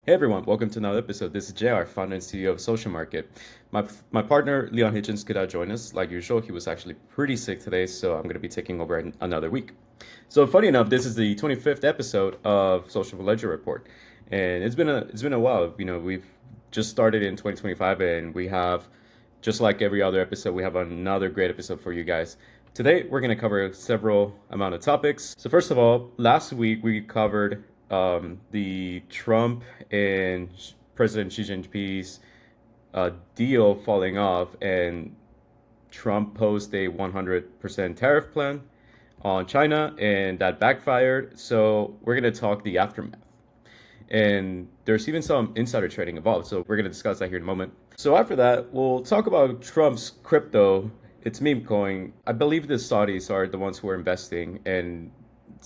Hey everyone, welcome to another episode. This is JR, founder and CEO of Social Market. My partner, Leon Hitchens, could not join us like usual. He was actually pretty sick today, so I'm going to be taking over another week. So funny enough, this is the 25th episode of Social Ledger Report, and it's been a while. We've just started in 2025, and we have, just like every other episode, we have another great episode for you guys. Today, we're going to cover several amount of topics. So first of all, last week we covered the Trump and President Xi Jinping's deal falling off, and Trump posed a 100% tariff plan on China, and that backfired. So we're going to talk the aftermath. And there's even some insider trading involved. So we're going to discuss that here in a moment. So after that, we'll talk about Trump's crypto. It's meme coin. I believe the Saudis are the ones who are investing, and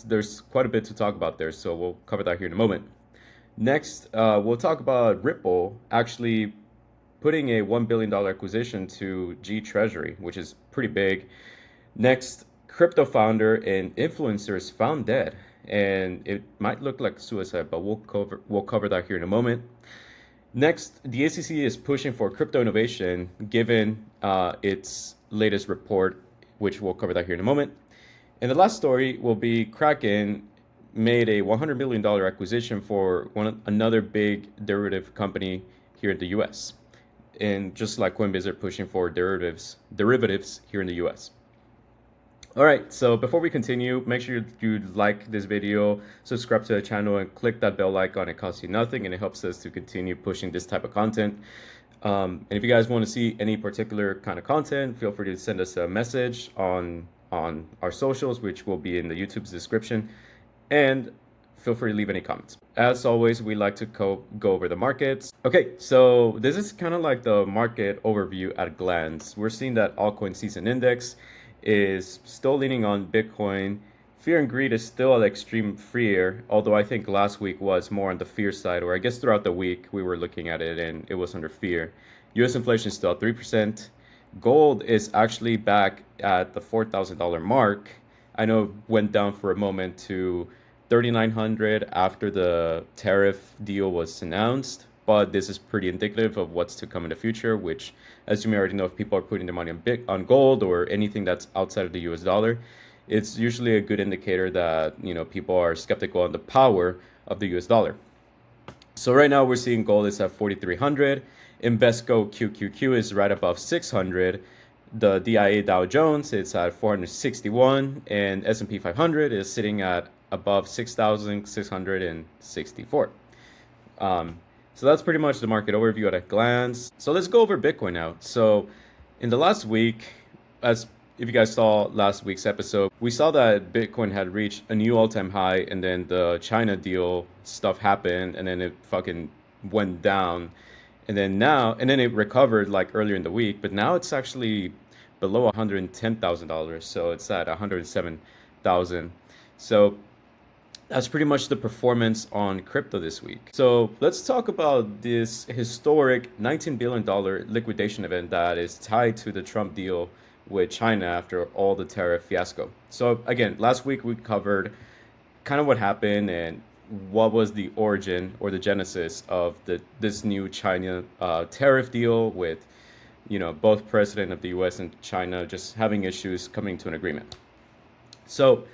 there's quite a bit to talk about there, so we'll cover that here in a moment. Next, we'll talk about Ripple actually putting a $1 billion acquisition to GTreasury, which is pretty big. Next, crypto founder and influencer is found dead, and it might look like suicide, but we'll cover that here in a moment. Next, the SEC is pushing for crypto innovation given its latest report, which we'll cover that here in a moment. And the last story will be Kraken made a $100 million acquisition for another big derivative company here in the US. And just like Coinbase are pushing for derivatives here in the US. All right, so before we continue, make sure you like this video, subscribe to the channel, and click that bell icon. It costs you nothing, and it helps us to continue pushing this type of content. And if you guys want to see any particular kind of content, feel free to send us a message on our socials, which will be in the YouTube's description, and feel free to leave any comments. As always, we like to go over the markets. Okay, so this is kind of like the market overview at a glance. We're seeing that altcoin season index is still leaning on Bitcoin. Fear and greed is still at extreme fear, although I think last week was more on the fear side, or I guess throughout the week we were looking at it and it was under fear. US inflation is still at 3%. Gold is actually back at the $4,000 mark. I know it went down for a moment to 3,900 after the tariff deal was announced, but this is pretty indicative of what's to come in the future, which, as you may already know, if people are putting their money on gold or anything that's outside of the US dollar, it's usually a good indicator that, people are skeptical on the power of the US dollar. So right now we're seeing gold is at 4,300. Invesco QQQ is right above 600. The DIA Dow Jones is at 461, and S&P 500 is sitting at above 6,664. So that's pretty much the market overview at a glance. So let's go over Bitcoin now. So in the last week, if you guys saw last week's episode, we saw that Bitcoin had reached a new all-time high, and then the China deal stuff happened, and then it fucking went down. And then it recovered like earlier in the week, but now it's actually below $110,000. So it's at 107,000. So that's pretty much the performance on crypto this week. So let's talk about this historic $19 billion liquidation event that is tied to the Trump deal with China after all the tariff fiasco. So again, last week we covered kind of what happened and what was the origin or the genesis of this new China tariff deal with, both president of the US and China just having issues coming to an agreement. So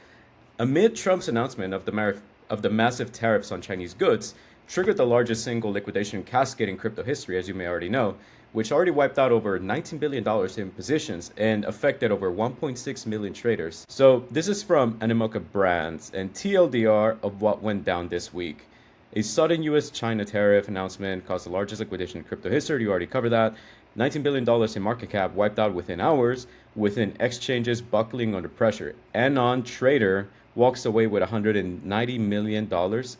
amid Trump's announcement of the massive tariffs on Chinese goods, triggered the largest single liquidation cascade in crypto history, as you may already know, which already wiped out over $19 billion in positions and affected over 1.6 million traders. So this is from Animoca Brands and TLDR of what went down this week. A sudden US-China tariff announcement caused the largest liquidation in crypto history. You already covered that. $19 billion in market cap wiped out within hours, within exchanges buckling under pressure. Anon trader walks away with $190 million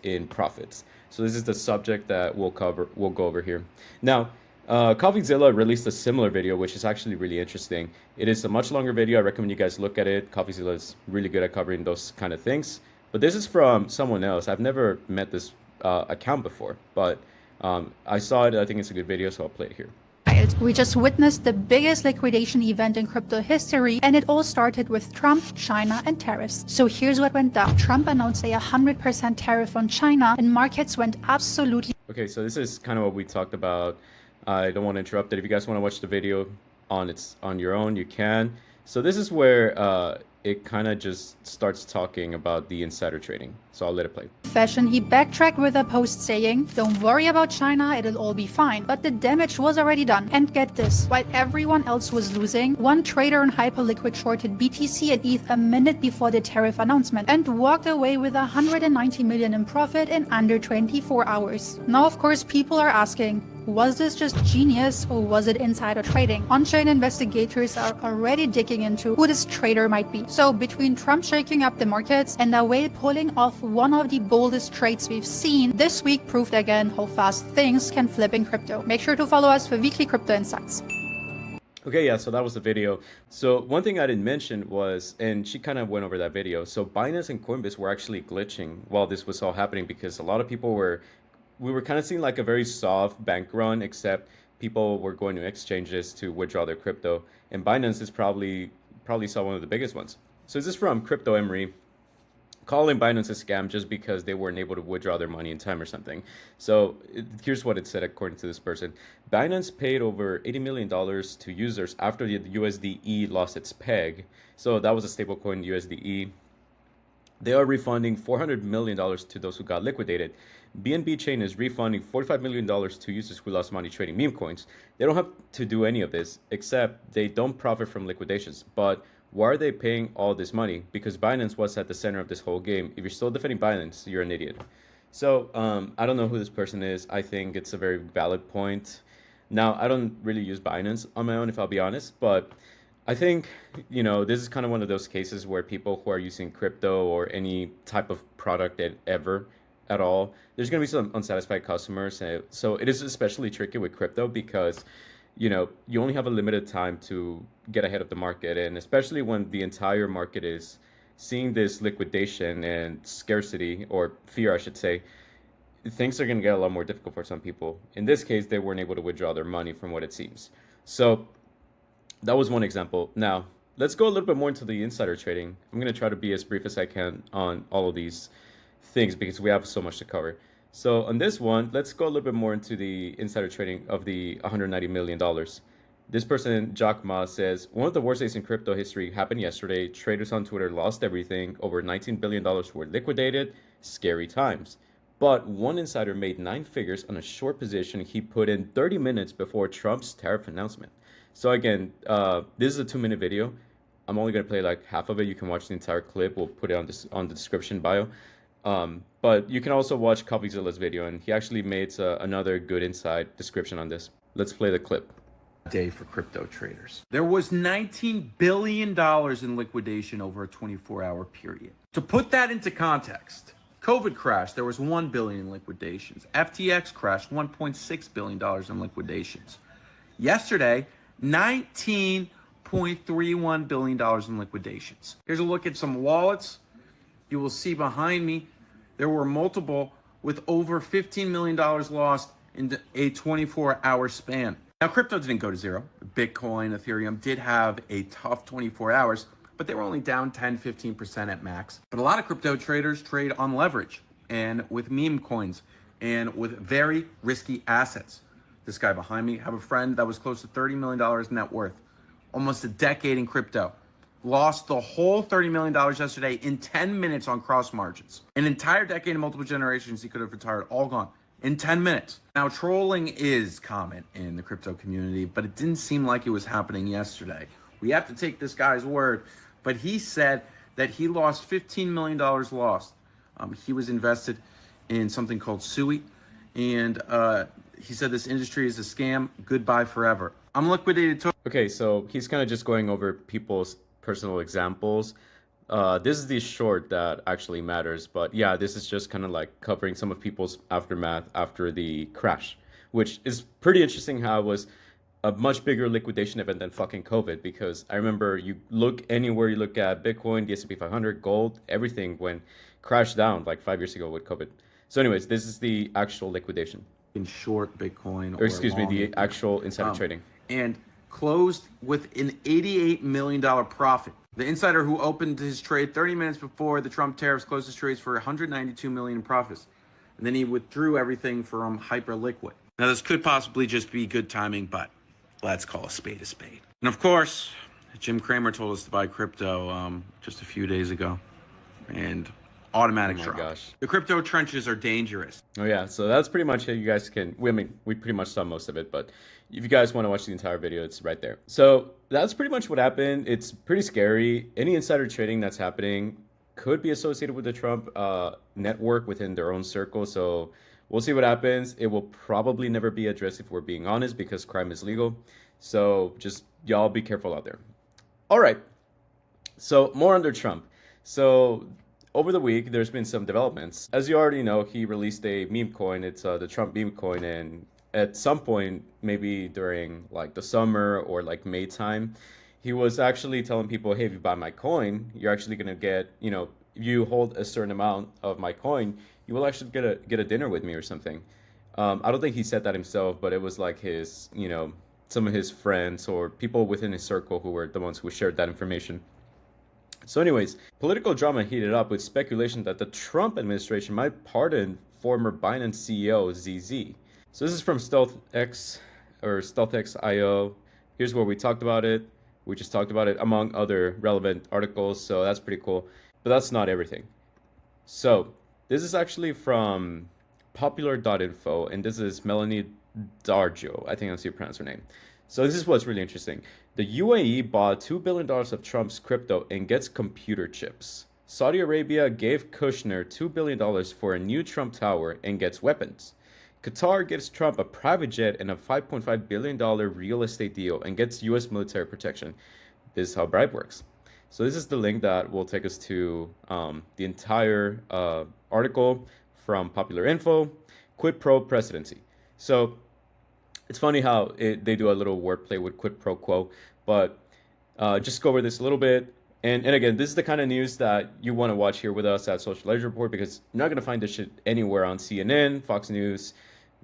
in profits. So this is the subject that we'll go over here. Now, CoffeeZilla released a similar video, which is actually really interesting. It is a much longer video. I recommend you guys look at it. CoffeeZilla is really good at covering those kind of things. But this is from someone else. I've never met this account before, but I saw it. I think it's a good video, so I'll play it here. We just witnessed the biggest liquidation event in crypto history, and it all started with Trump, China, and tariffs. So here's what went down. Trump announced a 100% tariff on China, and markets went absolutely Okay, so this is kind of what we talked about. I don't want to interrupt it. If you guys want to watch the video on your own, you can. So this is where it kind of just starts talking about the insider trading. So I'll let it play. Fashion, he backtracked with a post saying, "Don't worry about China, it'll all be fine." But the damage was already done. And get this, while everyone else was losing, one trader in Hyperliquid shorted BTC and ETH a minute before the tariff announcement and walked away with 190 million in profit in under 24 hours. Now, of course, people are asking, was this just genius or was it insider trading? On-chain investigators are already digging into who this trader might be. So between Trump shaking up the markets and a whale pulling off one of the boldest trades we've seen, this week proved again how fast things can flip in crypto. Make sure to follow us for weekly crypto insights. Okay, yeah, so that was the video. So one thing I didn't mention was, and she kind of went over that video, so Binance and Coinbase were actually glitching while this was all happening because a lot of people we were kind of seeing like a very soft bank run, except people were going to exchanges to withdraw their crypto. And Binance is probably saw one of the biggest ones. So this is from Crypto Emery, calling Binance a scam just because they weren't able to withdraw their money in time or something. So here's what it said according to this person. Binance paid over $80 million to users after the USDE lost its peg. So that was a stablecoin USDE. They are refunding $400 million to those who got liquidated. BNB Chain is refunding $45 million to users who lost money trading meme coins. They don't have to do any of this, except they don't profit from liquidations. But why are they paying all this money? Because Binance was at the center of this whole game. If you're still defending Binance, you're an idiot. So I don't know who this person is. I think it's a very valid point. Now, I don't really use Binance on my own, if I'll be honest, but I think, this is kind of one of those cases where people who are using crypto or any type of product at all, there's going to be some unsatisfied customers. So it is especially tricky with crypto because, you only have a limited time to get ahead of the market. And especially when the entire market is seeing this liquidation and scarcity, or fear, I should say, things are going to get a lot more difficult for some people. In this case, they weren't able to withdraw their money from what it seems. So that was one example. Now, let's go a little bit more into the insider trading. I'm going to try to be as brief as I can on all of these things because we have so much to cover. So on this one, let's go a little bit more into the insider trading of the $190 million. This person, Jock Ma, says, one of the worst days in crypto history happened yesterday. Traders on Twitter lost everything. Over $19 billion were liquidated. Scary times. But one insider made 9 figures on a short position he put in 30 minutes before Trump's tariff announcement. So again, this is a 2-minute video. I'm only going to play like half of it. You can watch the entire clip. We'll put it on the description bio. But you can also watch CoffeeZilla's video, and he actually made another good inside description on this. Let's play the clip. Day for crypto traders. There was $19 billion in liquidation over a 24-hour period. To put that into context, COVID crashed, there was $1 billion in liquidations. FTX crashed, $1.6 billion in liquidations. Yesterday, $19.31 billion in liquidations. Here's a look at some wallets. You will see behind me, there were multiple with over $15 million lost in a 24-hour span. Now, crypto didn't go to zero. Bitcoin, Ethereum did have a tough 24 hours, but they were only down 10, 15% at max. But a lot of crypto traders trade on leverage and with meme coins and with very risky assets. This guy behind me, have a friend that was close to $30 million net worth, almost a decade in crypto. Lost the whole $30 million yesterday in 10 minutes on cross margins. An entire decade and multiple generations he could have retired, all gone in 10 minutes. Now, trolling is common in the crypto community, but it didn't seem like it was happening yesterday. We have to take this guy's word, but he said that he lost $15 million lost. He was invested in something called SUI, and he said this industry is a scam. Goodbye forever. I'm liquidated. Okay, so he's kind of just going over people's personal examples. This is the short that actually matters, but yeah, this is just kind of like covering some of people's aftermath after the crash, which is pretty interesting how it was a much bigger liquidation event than fucking COVID, because I remember you look anywhere, you look at Bitcoin, the S&P 500, gold, everything went crashed down like 5 years ago with COVID. So anyways, this is the actual liquidation. In short Bitcoin, or excuse me, the actual insider trading. And closed with an $88 million profit. The insider who opened his trade 30 minutes before the Trump tariffs closed his trades for $192 million in profits. and then he withdrew everything from Hyperliquid. Now, this could possibly just be good timing, but let's call a spade a spade. And of course, Jim Cramer told us to buy crypto just a few days ago, and automatic drop. Gosh. The crypto trenches are dangerous. Oh yeah, so that's pretty much it. You guys can, I mean, we pretty much saw most of it, but if you guys want to watch the entire video, it's right there. So that's pretty much what happened. It's pretty scary. Any insider trading that's happening could be associated with the Trump network within their own circle. So we'll see what happens. It will probably never be addressed if we're being honest, because crime is legal. So just y'all be careful out there. All right. So more under Trump. So over the week, there's been some developments. As you already know, he released a meme coin. It's the Trump meme coin. And at some point, maybe during like the summer or like May time, he was actually telling people, hey, if you buy my coin, you're actually going to get, you know, if you hold a certain amount of my coin, you will actually get a dinner with me or something. I don't think he said that himself, but it was like his, you know, some of his friends or people within his circle who were the ones who shared that information. So anyways, political drama heated up with speculation that the Trump administration might pardon former Binance CEO ZZ. So this is from StealthX or StealthX.io. Here's where we talked about it. We just talked about it among other relevant articles. So that's pretty cool. But that's not everything. So this is actually from popular.info, and this is Melanie Darjo. I think that's how you pronounce her name. So this is what's really interesting. The UAE bought $2 billion of Trump's crypto and gets computer chips. Saudi Arabia gave Kushner $2 billion for a new Trump tower and gets weapons. Qatar gives Trump a private jet and a $5.5 billion real estate deal and gets U.S. military protection. This is how bribe works. So this is the link that will take us to the entire article from Popular Info, quid pro presidency. So it's funny how they do a little wordplay with quid pro quo, but just go over this a little bit. And again, this is the kind of news that you want to watch here with us at Social Ledger Report, because you're not going to find this shit anywhere on CNN, Fox News,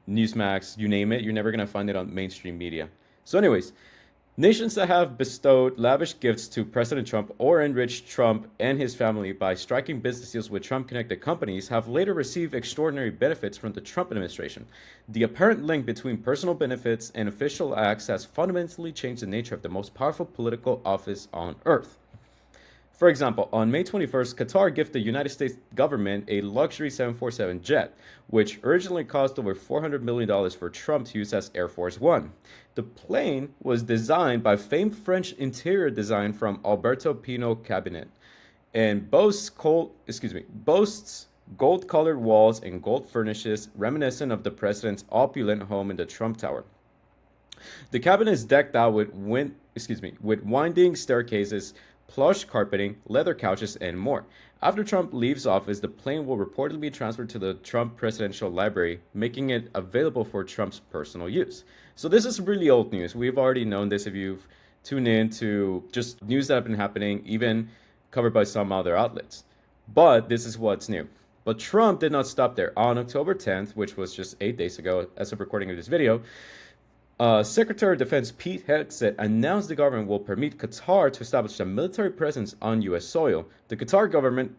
Newsmax, you name it. You're never going to find it on mainstream media. So anyways, nations that have bestowed lavish gifts to President Trump or enriched Trump and his family by striking business deals with Trump-connected companies have later received extraordinary benefits from the Trump administration. The apparent link between personal benefits and official acts has fundamentally changed the nature of the most powerful political office on earth. For example, on May 21st, Qatar gifted the United States government a luxury 747 jet, which originally cost over $400 million for Trump to use as Air Force One. The plane was designed by famed French interior design from Alberto Pino Cabinet and boasts gold-colored walls and gold furnishes reminiscent of the president's opulent home in the Trump Tower. The cabin is decked out with winding staircases, plush carpeting, leather couches, and more. After Trump leaves office, the plane will reportedly be transferred to the Trump Presidential Library, making it available for Trump's personal use. So this is really old news. We've already known this if you've tuned in to just news that have been happening, even covered by some other outlets. But this is what's new. But Trump did not stop there. On October 10th, which was just 8 days ago as of recording of this video, Secretary of Defense Pete Hegseth announced the government will permit Qatar to establish a military presence on U.S. soil. The Qatar government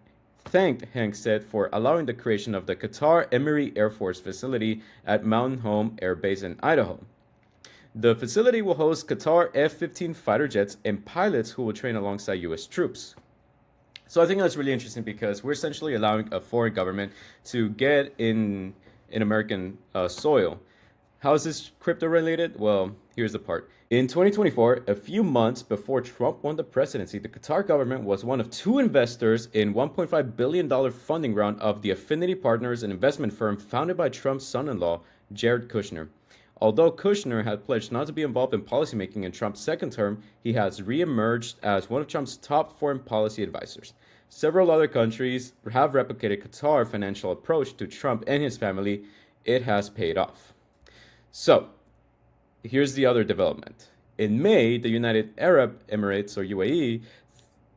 thanked Hegseth for allowing the creation of the Qatar Emery Air Force facility at Mountain Home Air Base in Idaho. The facility will host Qatar F-15 fighter jets and pilots who will train alongside U.S. troops. So I think that's really interesting because we're essentially allowing a foreign government to get in American soil. How is this crypto related? Well, here's the part. In 2024, a few months before Trump won the presidency, the Qatar government was one of two investors in $1.5 billion funding round of the Affinity Partners, an investment firm founded by Trump's son-in-law, Jared Kushner. Although Kushner had pledged not to be involved in policymaking in Trump's second term, he has re-emerged as one of Trump's top foreign policy advisors. Several other countries have replicated Qatar's financial approach to Trump and his family. It has paid off. So, here's the other development. In May, the United Arab Emirates, or UAE,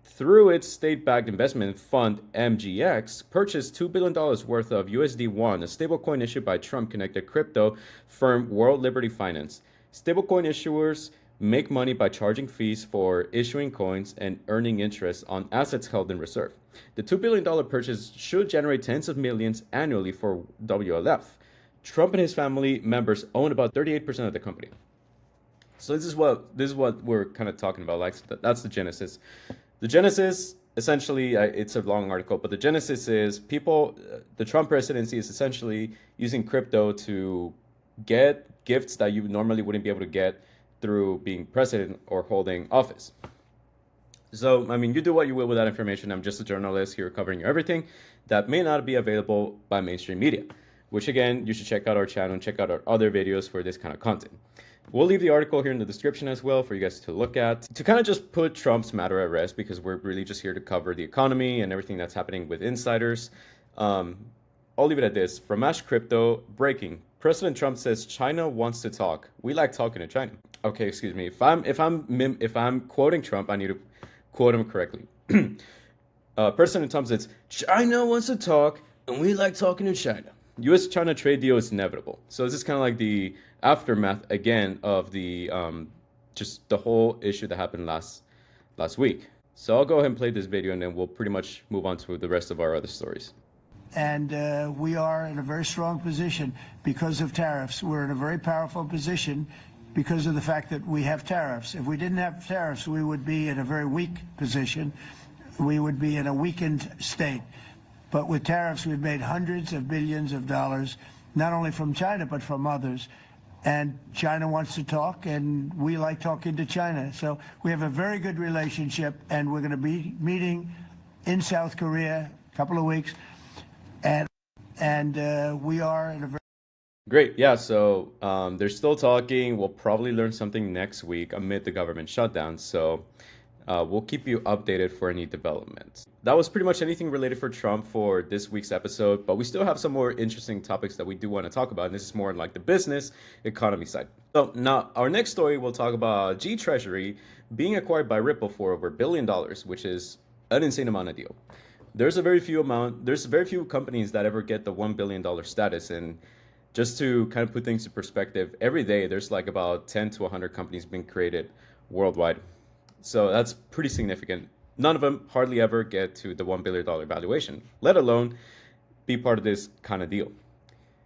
through its state-backed investment fund MGX, purchased $2 billion worth of USD1, a stablecoin issued by Trump-connected crypto firm World Liberty Finance. Stablecoin issuers make money by charging fees for issuing coins and earning interest on assets held in reserve. The $2 billion purchase should generate tens of millions annually for WLF. Trump and his family members own about 38% of the company. So this is what we're kind of talking about. Like, that's the genesis. The genesis, essentially, it's a long article, but the genesis is the Trump presidency is essentially using crypto to get gifts that you normally wouldn't be able to get through being president or holding office. So, I mean, you do what you will with that information. I'm just a journalist here covering everything that may not be available by mainstream media, which again, you should check out our channel and check out our other videos for this kind of content. We'll leave the article here in the description as well for you guys to look at, to kind of just put Trump's matter at rest, because we're really just here to cover the economy and everything that's happening with insiders. I'll leave it at this. From Ash Crypto, breaking. President Trump says China wants to talk. We like talking to China. Okay, excuse me. If I'm quoting Trump, I need to quote him correctly. President Trump says China wants to talk, and we like talking to China. U.S.-China trade deal is inevitable. So this is kind of like the aftermath again of the just the whole issue that happened last week. So I'll go ahead and play this video, and then we'll pretty much move on to the rest of our other stories. And we are in a very strong position because of tariffs. We're in a very powerful position because of the fact that we have tariffs. If we didn't have tariffs, we would be in a very weak position. We would be in a weakened state. But with tariffs, we've made hundreds of billions of dollars, not only from China, but from others. And China wants to talk, and we like talking to China. So we have a very good relationship, and we're going to be meeting in South Korea a couple of weeks. And we are in a very... Great. Yeah, so they're still talking. We'll probably learn something next week amid the government shutdown. So we'll keep you updated for any developments. That was pretty much anything related for Trump for this week's episode, but we still have some more interesting topics that we do want to talk about, and this is more like the business economy side. So now our next story, we'll talk about GTreasury being acquired by Ripple for over $1 billion, which is an insane amount of deal. There's very few companies that ever get the $1 billion status, and just to kind of put things in perspective, every day there's like about 10 to 100 companies being created worldwide. So that's pretty significant. None of them hardly ever get to the $1 billion valuation, let alone be part of this kind of deal.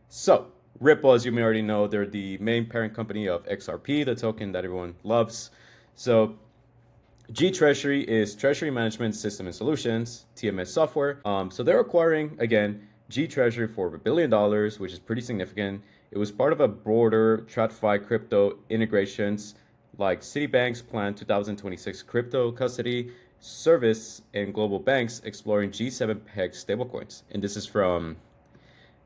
So Ripple, as you may already know, they're the main parent company of XRP, the token that everyone loves. So GTreasury is Treasury Management System and Solutions, TMS software. So they're acquiring, again, GTreasury for $1 billion, which is pretty significant. It was part of a broader TradFi crypto integrations like Citibank's planned 2026 crypto custody service and global banks exploring G7 pegged stablecoins. And this is from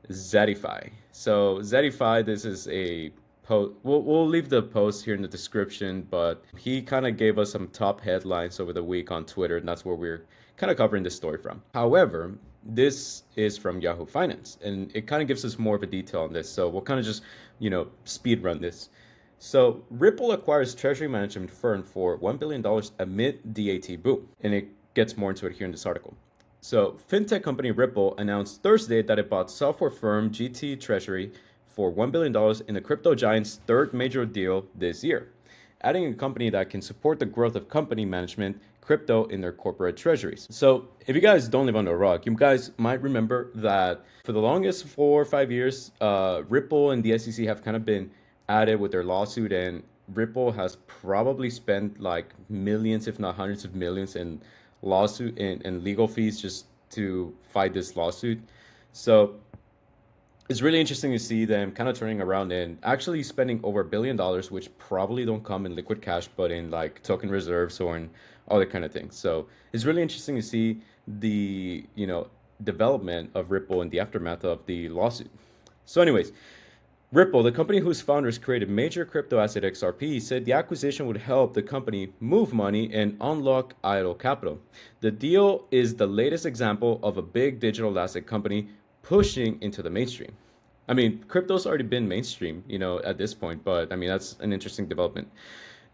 Zetify. So Zetify, this is a post. We'll leave the post here in the description, but he kind of gave us some top headlines over the week on Twitter, and that's where we're kind of covering this story from. However, this is from Yahoo Finance, and it kind of gives us more of a detail on this. So we'll kind of just, speed run this. So Ripple acquires treasury management firm for $1 billion amid DAT boom. And it gets more into it here in this article. So fintech company Ripple announced Thursday that it bought software firm GTreasury for $1 billion in the crypto giant's third major deal this year, adding a company that can support the growth of company management crypto in their corporate treasuries. So if you guys don't live under a rock, you guys might remember that for the longest 4 or 5 years, Ripple and the SEC have kind of been at it with their lawsuit, and Ripple has probably spent like millions, if not hundreds of millions in lawsuit and legal fees just to fight this lawsuit. So it's really interesting to see them kind of turning around and actually spending over $1 billion, which probably don't come in liquid cash, but in like token reserves or in other kind of things. So it's really interesting to see the, development of Ripple in the aftermath of the lawsuit. So anyways, Ripple, the company whose founders created major crypto asset XRP, said the acquisition would help the company move money and unlock idle capital. The deal is the latest example of a big digital asset company pushing into the mainstream. I mean, crypto's already been mainstream, at this point, but I mean, that's an interesting development.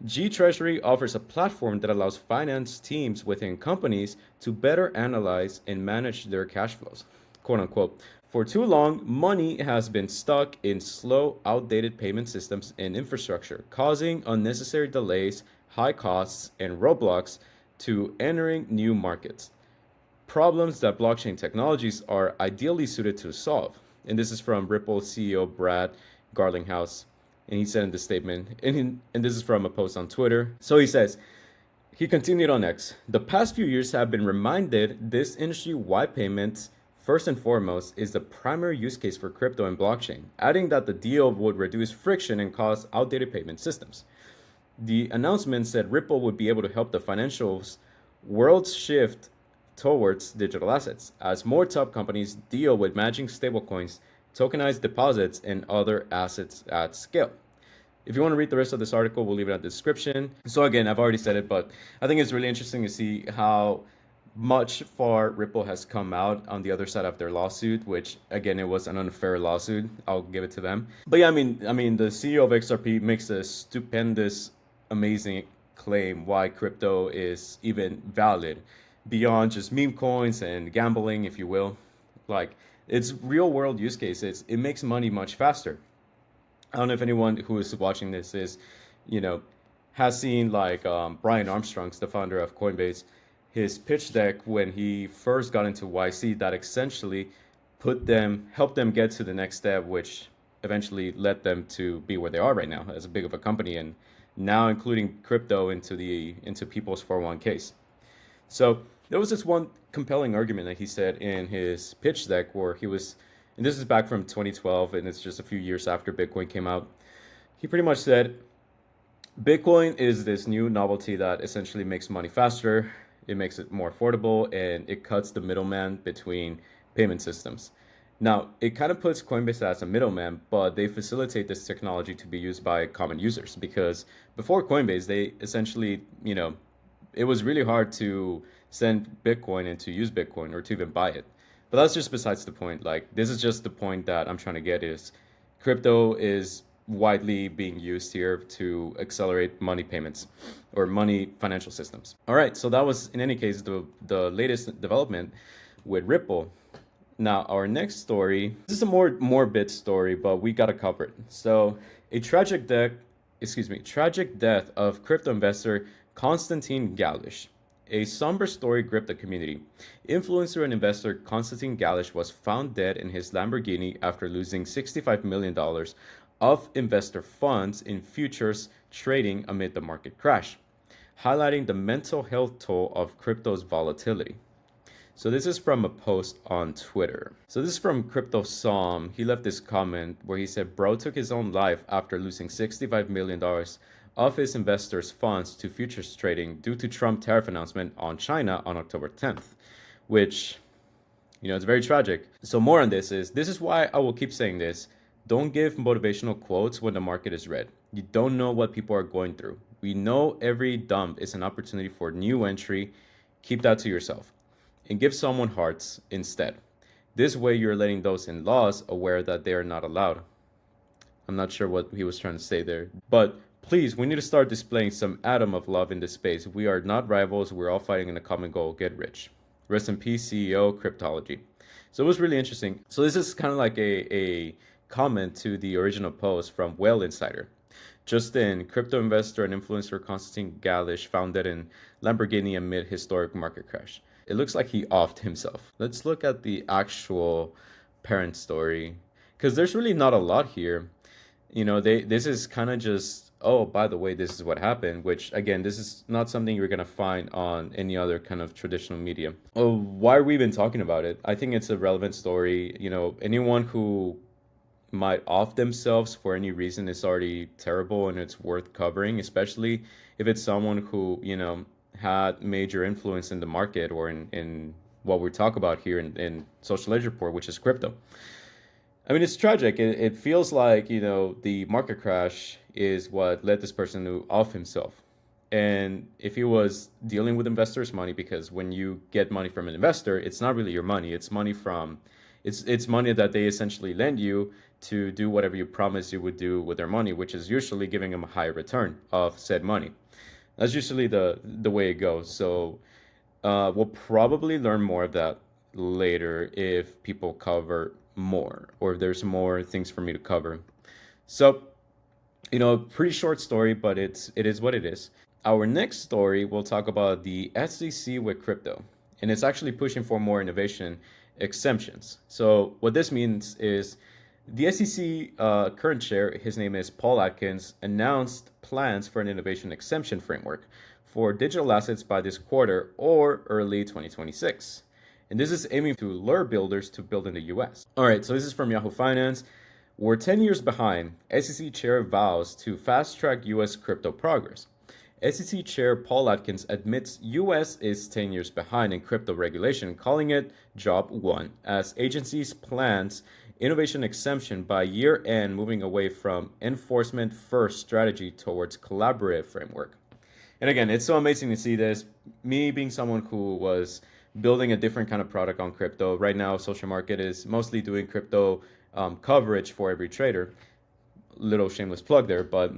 GTreasury offers a platform that allows finance teams within companies to better analyze and manage their cash flows, quote unquote. For too long, money has been stuck in slow, outdated payment systems and infrastructure, causing unnecessary delays, high costs, and roadblocks to entering new markets. Problems that blockchain technologies are ideally suited to solve. And this is from Ripple CEO Brad Garlinghouse. And he said in this statement, and this is from a post on Twitter. So he says, he continued on X. The past few years have been reminded this industry-wide payments, first and foremost, is the primary use case for crypto and blockchain, adding that the deal would reduce friction and cause outdated payment systems. The announcement said Ripple would be able to help the financials world shift towards digital assets, as more top companies deal with managing stablecoins, tokenized deposits, and other assets at scale. If you want to read the rest of this article, we'll leave it in the description. So again, I've already said it, but I think it's really interesting to see how much far Ripple has come out on the other side of their lawsuit, which again, it was an unfair lawsuit. I'll give it to them. But yeah, I mean, the CEO of XRP makes a stupendous, amazing claim why crypto is even valid beyond just meme coins and gambling, if you will. Like, it's real world use cases. It makes money much faster. I don't know if anyone who is watching this is, has seen like Brian Armstrong's, the founder of Coinbase, his pitch deck when he first got into YC that essentially helped them get to the next step, which eventually led them to be where they are right now as a big of a company, and now including crypto into people's 401ks. So there was this one compelling argument that he said in his pitch deck where he was, and this is back from 2012, and it's just a few years after Bitcoin came out. He pretty much said, Bitcoin is this new novelty that essentially makes money faster, it makes it more affordable, and it cuts the middleman between payment systems. Now, it kind of puts Coinbase as a middleman, but they facilitate this technology to be used by common users, because before Coinbase, they essentially, it was really hard to send Bitcoin and to use Bitcoin or to even buy it. But that's just besides the point. Like, this is just the point that I'm trying to get is crypto is widely being used here to accelerate money payments or money financial systems. All right, so that was in any case the latest development with Ripple. Now our next story, this is a more morbid story, but we gotta cover it. So a tragic death of crypto investor Konstantin Galish. A somber story gripped the community. Influencer and investor Konstantin Galish was found dead in his Lamborghini after losing $65 million of investor funds in futures trading amid the market crash, highlighting the mental health toll of crypto's volatility. So this is from a post on Twitter. So this is from Crypto Psalm. He left this comment where he said, bro took his own life after losing $65 million of his investors' funds to futures trading due to Trump tariff announcement on China on October 10th, which, it's very tragic. So more on this is why I will keep saying this. Don't give motivational quotes when the market is red. You don't know what people are going through. We know every dump is an opportunity for new entry. Keep that to yourself and give someone hearts instead. This way you're letting those in laws aware that they are not allowed. I'm not sure what he was trying to say there, but please, we need to start displaying some atom of love in this space. We are not rivals. We're all fighting in a common goal, get rich. Rest in peace, CEO, Cryptology. So it was really interesting. So this is kind of like a comment to the original post from Whale Insider. Just in, crypto investor and influencer Konstantin Galish found dead in Lamborghini amid historic market crash. It looks like he offed himself. Let's look at the actual parent story, because there's really not a lot here. This is kind of just, oh, by the way, this is what happened, which again, this is not something you're going to find on any other kind of traditional media. Oh, why are we even talking about it? I think it's a relevant story. Anyone who might off themselves for any reason is already terrible, and it's worth covering, especially if it's someone who, had major influence in the market or in what we talk about here in Social Ledger Report, which is crypto. I mean, it's tragic. It feels like, the market crash is what led this person to off himself. And if he was dealing with investors' money, because when you get money from an investor, it's not really your money. It's money it's money that they essentially lend you to do whatever you promise you would do with their money, which is usually giving them a higher return of said money. That's usually the way it goes. So we'll probably learn more of that later if people cover more, or there's more things for me to cover. So, pretty short story, but it is what it is. Our next story, we'll talk about the SEC with crypto, and it's actually pushing for more innovation exemptions. So what this means is the SEC current chair, his name is Paul Atkins, announced plans for an innovation exemption framework for digital assets by this quarter or early 2026. And this is aiming to lure builders to build in the US. All right, so this is from Yahoo Finance. We're 10 years behind. SEC chair vows to fast track US crypto progress. SEC Chair Paul Atkins admits US is 10 years behind in crypto regulation, calling it Job 1, as agencies plans innovation exemption by year end, moving away from enforcement first strategy towards collaborative framework. And again, it's so amazing to see this. Me being someone who was building a different kind of product on crypto. Right now, Social Market is mostly doing crypto coverage for every trader. Little shameless plug there, but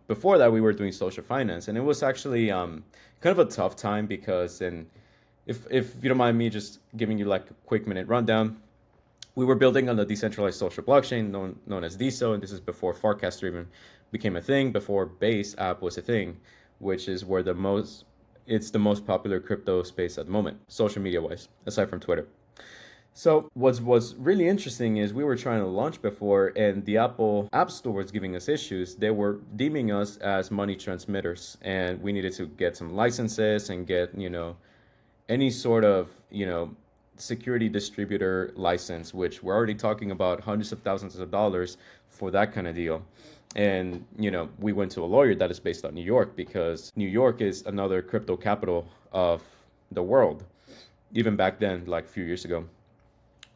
before that we were doing social finance, and it was actually kind of a tough time because, and if you don't mind me just giving you like a quick minute rundown, we were building on the decentralized social blockchain known as DeSo, and this is before Farcaster even became a thing, before Base app was a thing, which is where it's the most popular crypto space at the moment, social media wise, aside from Twitter. So what's really interesting is we were trying to launch before, and the Apple App Store was giving us issues. They were deeming us as money transmitters, and we needed to get some licenses and get any sort of security distributor license, which we're already talking about hundreds of thousands of dollars for that kind of deal. And we went to a lawyer that is based out of New York, because New York is another crypto capital of the world, even back then, like a few years ago.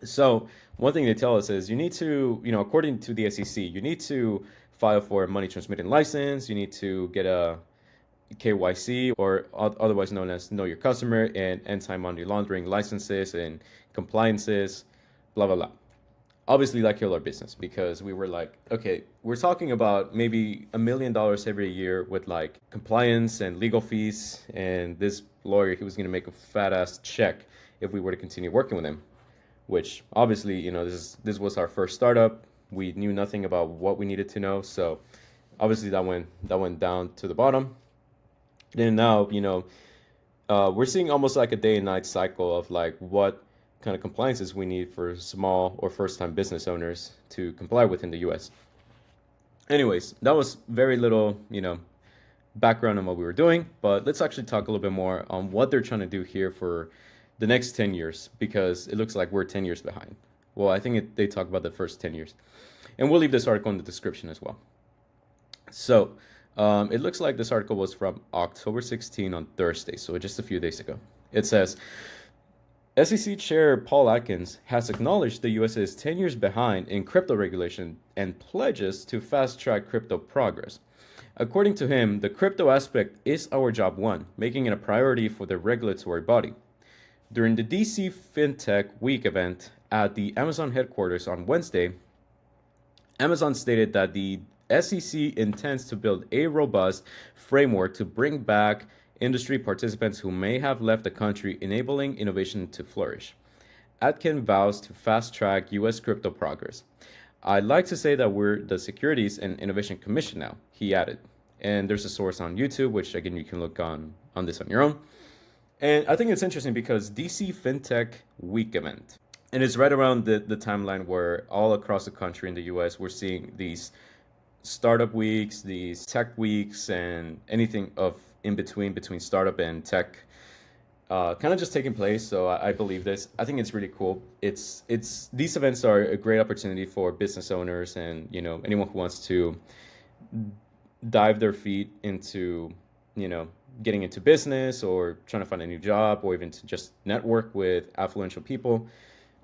So one thing they tell us is you need to, according to the SEC, you need to file for a money transmitting license. You need to get a KYC, or otherwise known as Know Your Customer, and anti-money laundering licenses and compliances, blah, blah, blah. Obviously, that killed our business, because we were like, okay, we're talking about maybe $1 million every year with like compliance and legal fees. And this lawyer, he was going to make a fat ass check if we were to continue working with him. Which obviously, this was our first startup. We knew nothing about what we needed to know. So obviously that went down to the bottom. And now, we're seeing almost like a day and night cycle of like what kind of compliances we need for small or first time business owners to comply with in the US. Anyways, that was very little, background on what we were doing, but let's actually talk a little bit more on what they're trying to do here for the next 10 years, because it looks like we're 10 years behind. Well, I think they talk about the first 10 years. And we'll leave this article in the description as well. So it looks like this article was from October 16 on Thursday, so just a few days ago. It says, SEC Chair Paul Atkins has acknowledged the US is 10 years behind in crypto regulation and pledges to fast-track crypto progress. According to him, the crypto aspect is our job one, making it a priority for the regulatory body. During the DC FinTech Week event at the Amazon headquarters on Wednesday, Amazon stated that the SEC intends to build a robust framework to bring back industry participants who may have left the country, enabling innovation to flourish. Atkins vows to fast-track U.S. crypto progress. I'd like to say that we're the Securities and Innovation Commission now, he added. And there's a source on YouTube, which again, you can look on this on your own. And I think it's interesting because DC FinTech Week event, and it's right around the timeline where all across the country in the US, we're seeing these startup weeks, these tech weeks, and anything of in between startup and tech kind of just taking place. So I believe this. I think it's really cool. It's these events are a great opportunity for business owners and anyone who wants to dive their feet into getting into business or trying to find a new job, or even to just network with affluential people.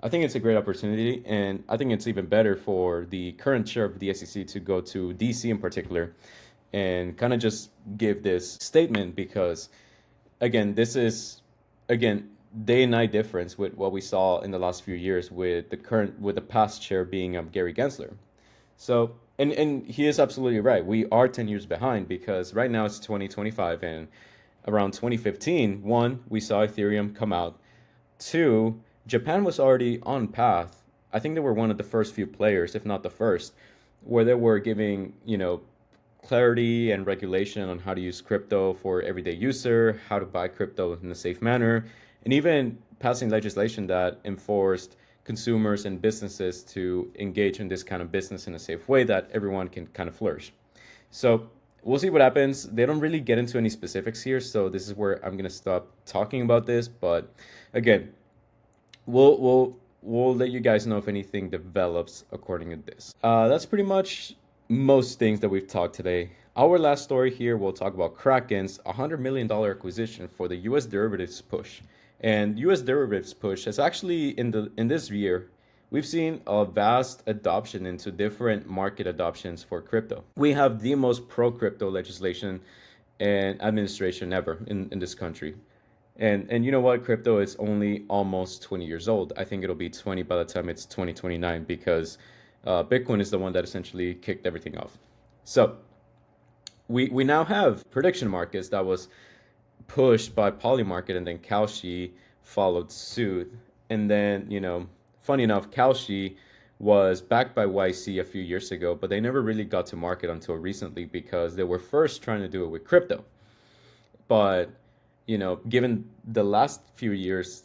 I think it's a great opportunity, and I think it's even better for the current chair of the SEC to go to DC in particular and kind of just give this statement, because again, this is day and night difference with what we saw in the last few years with the past chair being Gary Gensler. So and he is absolutely right. We are 10 years behind, because right now it's 2025, and around 2015, one, we saw Ethereum come out. Two, Japan was already on path I think they were one of the first few players, if not the first, where they were giving, clarity and regulation on how to use crypto for everyday user, how to buy crypto in a safe manner, and even passing legislation that enforced consumers and businesses to engage in this kind of business in a safe way that everyone can kind of flourish. So we'll see what happens. They don't really get into any specifics here, so this is where I'm going to stop talking about this. But again, we'll let you guys know if anything develops according to this. That's pretty much most things that we've talked today. Our last story here, we'll talk about Kraken's $100 million acquisition for the U.S. derivatives push. And U.S. derivatives push has actually, in this year, we've seen a vast adoption into different market adoptions for crypto. We have the most pro-crypto legislation and administration ever in this country. And you know what? Crypto is only almost 20 years old. I think it'll be 20 by the time it's 2029 because Bitcoin is the one that essentially kicked everything off. So we now have prediction markets that was pushed by Polymarket, and then Kalshi followed suit. And then, funny enough, Kalshi was backed by YC a few years ago, but they never really got to market until recently because they were first trying to do it with crypto. But, given the last few years,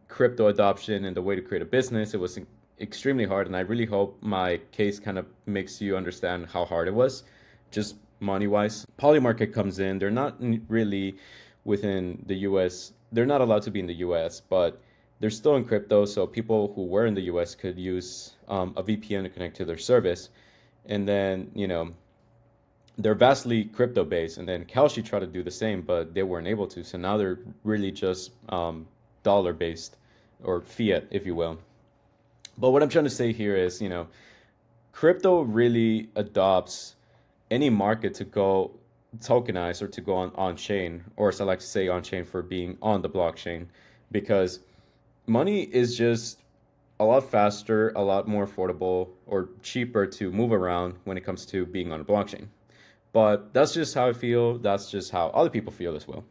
crypto adoption and the way to create a business, it was extremely hard. And I really hope my case kind of makes you understand how hard it was, just money-wise. Polymarket comes in. They're not really within the U.S. They're not allowed to be in the U.S., but they're still in crypto. So people who were in the U.S. could use a VPN to connect to their service. And then, they're vastly crypto-based. And then Kalshi tried to do the same, but they weren't able to. So now they're really just dollar-based, or fiat, if you will. But what I'm trying to say here is, crypto really adopts any market to go tokenize or to go on chain, or as I like to say, on chain for being on the blockchain, because money is just a lot faster, a lot more affordable, or cheaper to move around when it comes to being on a blockchain. But that's just how I feel. That's just how other people feel as well.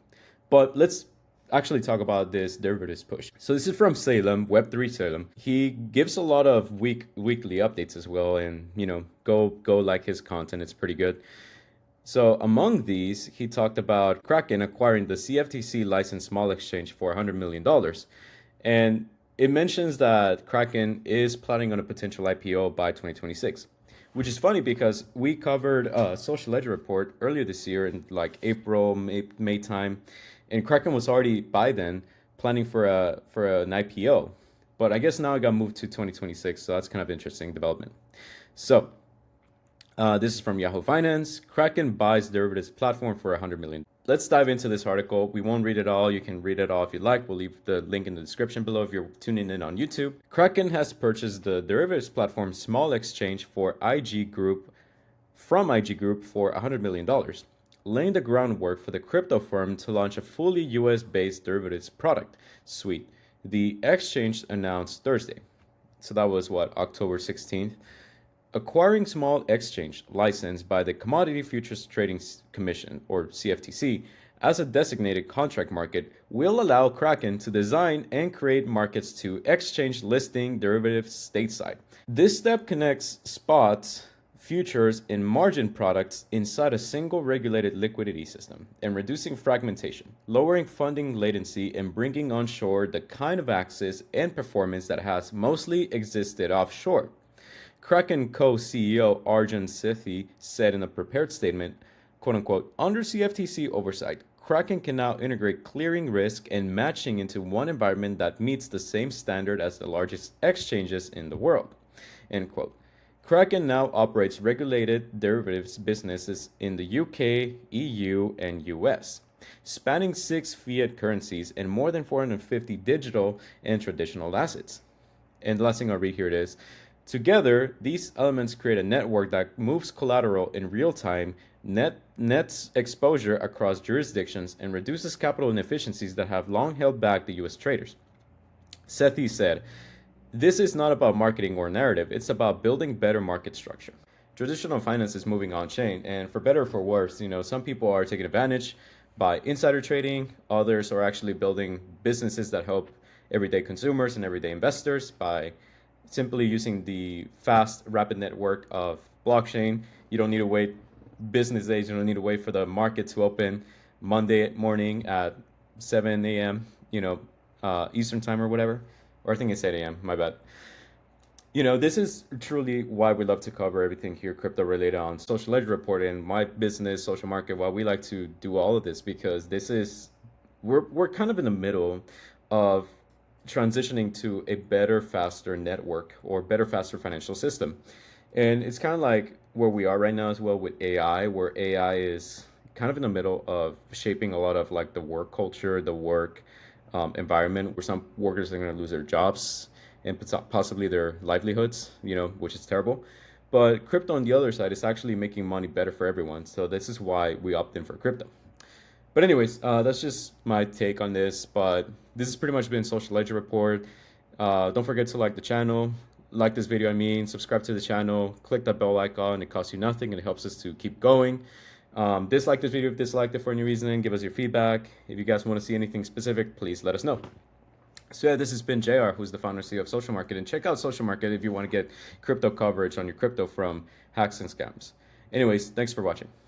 But let's actually talk about this derivatives push. So this is from Salem, Web3 Salem. He gives a lot of weekly updates as well, and go like his content. It's pretty good. So among these, he talked about Kraken acquiring the CFTC licensed small exchange for $100 million. And it mentions that Kraken is planning on a potential IPO by 2026, which is funny because we covered a social ledger report earlier this year in like April, May time. And Kraken was already by then planning for an IPO, but I guess now it got moved to 2026, so that's kind of interesting development. So this is from Yahoo Finance. Kraken buys derivatives platform for $100 million. Let's dive into this article. We won't read it all. You can read it all if you like. We'll leave the link in the description below if you're tuning in on YouTube. Kraken has purchased the derivatives platform Small Exchange for IG Group for $100 million. Laying the groundwork for the crypto firm to launch a fully US-based derivatives product suite, the exchange announced Thursday. So that was October 16th. Acquiring Small Exchange, licensed by the Commodity Futures Trading Commission, or CFTC, as a designated contract market, will allow Kraken to design and create markets to exchange listing derivatives stateside. This step connects spot, futures, and margin products inside a single regulated liquidity system and reducing fragmentation, lowering funding latency, and bringing onshore the kind of access and performance that has mostly existed offshore. Kraken co-CEO Arjun Sethi said in a prepared statement, quote unquote, under CFTC oversight, Kraken can now integrate clearing, risk, and matching into one environment that meets the same standard as the largest exchanges in the world, end quote. Kraken now operates regulated derivatives businesses in the UK, EU, and US, spanning 6 fiat currencies and more than 450 digital and traditional assets. And the last thing I'll read here it is, together, these elements create a network that moves collateral in real time, nets exposure across jurisdictions, and reduces capital inefficiencies that have long held back the US traders. Sethi said, this is not about marketing or narrative, it's about building better market structure. Traditional finance is moving on chain, and for better or for worse, some people are taking advantage by insider trading, others are actually building businesses that help everyday consumers and everyday investors by simply using the fast, rapid network of blockchain. You don't need to wait business days. You don't need to wait for the market to open Monday morning at 7 a.m., Eastern time or whatever. Or I think it's 8 a.m., my bad. This is truly why we love to cover everything here crypto related on Social Ledger Report and my business, social market, why we like to do all of this, because we're kind of in the middle of transitioning to a better, faster network or better, faster financial system. And it's kind of like where we are right now as well with AI, where AI is kind of in the middle of shaping a lot of like the work culture, the work environment, where some workers are going to lose their jobs and possibly their livelihoods, which is terrible. But crypto on the other side is actually making money better for everyone. So this is why we opt in for crypto. But anyways, that's just my take on this. But this has pretty much been Social Ledger Report. Don't forget to like the channel, like this video, subscribe to the channel, click that bell icon. It costs you nothing and it helps us to keep going. Dislike this video if you disliked it for any reason. Give us your feedback. If you guys want to see anything specific, please let us know. So yeah, this has been JR, who's the founder and CEO of Social Market. And check out Social Market if you want to get crypto coverage on your crypto from hacks and scams. Anyways, thanks for watching.